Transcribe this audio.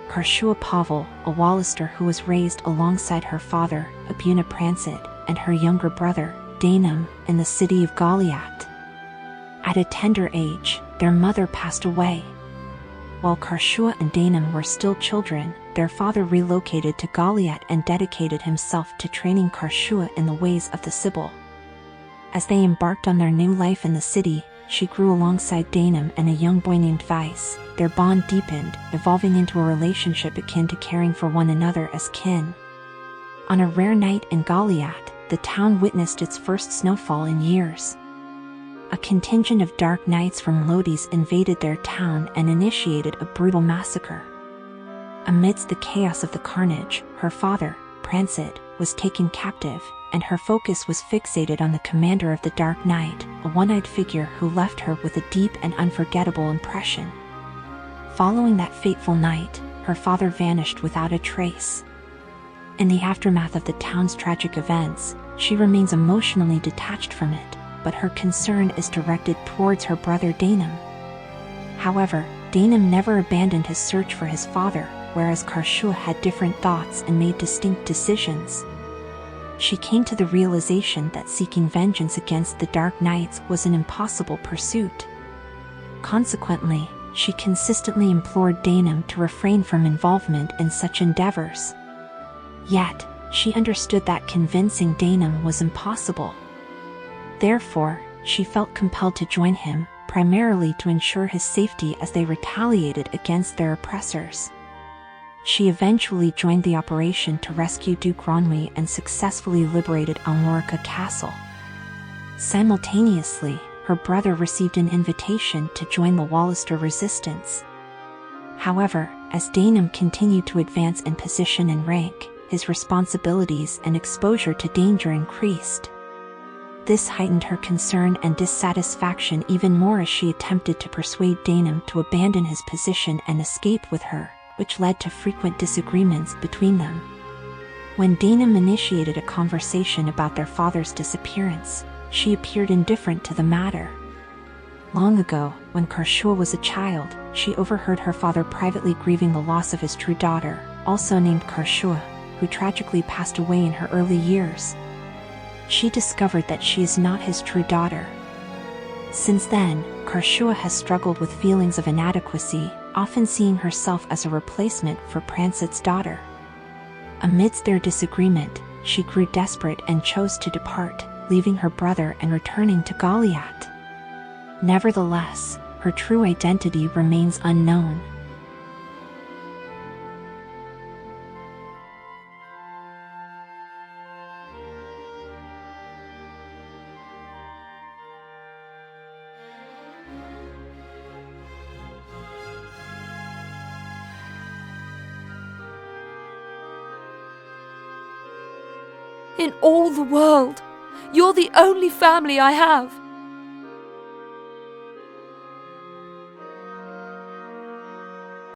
Pavel, a Wallister who was raised alongside her father, Abuna Prancet, and her younger brother, Danum, in the city of Goliath. At a tender age, their mother passed away. While Karshua and Danum were still children, their father relocated to Goliath and dedicated himself to training Karshua in the ways of the Sibyl. As they embarked on their new life in the city, she grew alongside Danum and a young boy named Vice. Their bond deepened, evolving into a relationship akin to caring for one another as kin. On a rare night in Goliath, the town witnessed its first snowfall in years. A contingent of dark knights from Lodis invaded their town and initiated a brutal massacre. Amidst the chaos of the carnage, her father, Prancet, was taken captive, and her focus was fixated on the commander of the Dark Knight, a one-eyed figure who left her with a deep and unforgettable impression. Following that fateful night, her father vanished without a trace. In the aftermath of the town's tragic events, she remains emotionally detached from it, but her concern is directed towards her brother Danum. However, Danum never abandoned his search for his father, whereas Karshua had different thoughts and made distinct decisions. She came to the realization that seeking vengeance against the Dark Knights was an impossible pursuit. Consequently, she consistently implored Danum to refrain from involvement in such endeavors. Yet, she understood that convincing Danum was impossible. Therefore, she felt compelled to join him, primarily to ensure his safety as they retaliated against their oppressors. She eventually joined the operation to rescue Duke Ronwy and successfully liberated Almorica Castle. Simultaneously, her brother received an invitation to join the Wallister resistance. However, as Danum continued to advance in position and rank, his responsibilities and exposure to danger increased. This heightened her concern and dissatisfaction even more as she attempted to persuade Danum to abandon his position and escape with her, which led to frequent disagreements between them. When Danum initiated a conversation about their father's disappearance, she appeared indifferent to the matter. Long ago, when Karshua was a child, she overheard her father privately grieving the loss of his true daughter, also named Karshua, who tragically passed away in her early years. She discovered that she is not his true daughter. Since then, Karshua has struggled with feelings of inadequacy, often seeing herself as a replacement for Prancet's daughter. Amidst their disagreement, she grew desperate and chose to depart, leaving her brother and returning to Goliath. Nevertheless, her true identity remains unknown. In all the world, you're the only family I have.